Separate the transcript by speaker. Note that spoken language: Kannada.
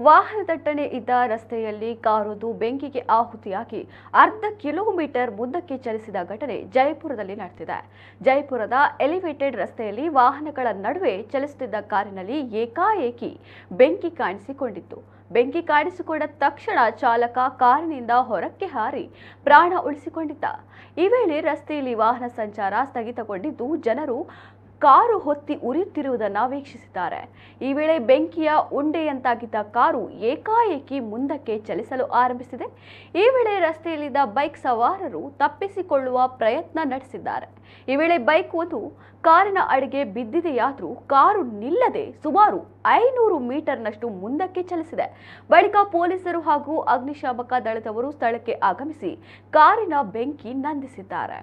Speaker 1: ವಾಹನ ದಟ್ಟಣೆ ಇದ್ದ ರಸ್ತೆಯಲ್ಲಿ ಕಾರೊಂದು ಬೆಂಕಿಗೆ ಆಹುತಿಯಾಗಿ ಅರ್ಧ ಕಿಲೋಮೀಟರ್ ಮುಂದಕ್ಕೆ ಚಲಿಸಿದ ಘಟನೆ ಜೈಪುರದಲ್ಲಿ ನಡೆದಿದೆ. ಜೈಪುರದ ಎಲಿವೇಟೆಡ್ ರಸ್ತೆಯಲ್ಲಿ ವಾಹನಗಳ ನಡುವೆ ಚಲಿಸುತ್ತಿದ್ದ ಕಾರಿನಲ್ಲಿ ಏಕಾಏಕಿ ಬೆಂಕಿ ಕಾಣಿಸಿಕೊಂಡಿತ್ತು. ಬೆಂಕಿ ಕಾಣಿಸಿಕೊಂಡ ತಕ್ಷಣ ಚಾಲಕ ಕಾರಿನಿಂದ ಹೊರಕ್ಕೆ ಹಾರಿ ಪ್ರಾಣ ಉಳಿಸಿಕೊಂಡಿದ್ದ. ಈ ವೇಳೆ ರಸ್ತೆಯಲ್ಲಿ ವಾಹನ ಸಂಚಾರ ಸ್ಥಗಿತಗೊಂಡಿದ್ದು ಜನರು ಕಾರು ಹೊತ್ತಿ ಉರಿಯುತ್ತಿರುವುದನ್ನು ವೀಕ್ಷಿಸಿದ್ದಾರೆ. ಈ ವೇಳೆ ಬೆಂಕಿಯ ಉಂಡೆಯಂತಾಗಿದ್ದ ಕಾರು ಏಕಾಏಕಿ ಮುಂದಕ್ಕೆ ಚಲಿಸಲು ಆರಂಭಿಸಿದೆ. ಈ ವೇಳೆ ರಸ್ತೆಯಲ್ಲಿದ್ದ ಬೈಕ್ ಸವಾರರು ತಪ್ಪಿಸಿಕೊಳ್ಳುವ ಪ್ರಯತ್ನ ನಡೆಸಿದ್ದಾರೆ. ಈ ವೇಳೆ ಬೈಕ್ ಒಂದು ಕಾರಿನ ಅಡಿಗೆ ಬಿದ್ದಿದೆಯಾದರೂ ಕಾರು ನಿಲ್ಲದೆ ಸುಮಾರು 500 ಮೀಟರ್ನಷ್ಟು ಮುಂದಕ್ಕೆ ಚಲಿಸಿದೆ. ಬಳಿಕ ಪೊಲೀಸರು ಹಾಗೂ ಅಗ್ನಿಶಾಮಕ ದಳದವರು ಸ್ಥಳಕ್ಕೆ ಆಗಮಿಸಿ ಕಾರಿನ ಬೆಂಕಿ ನಂದಿಸಿದ್ದಾರೆ.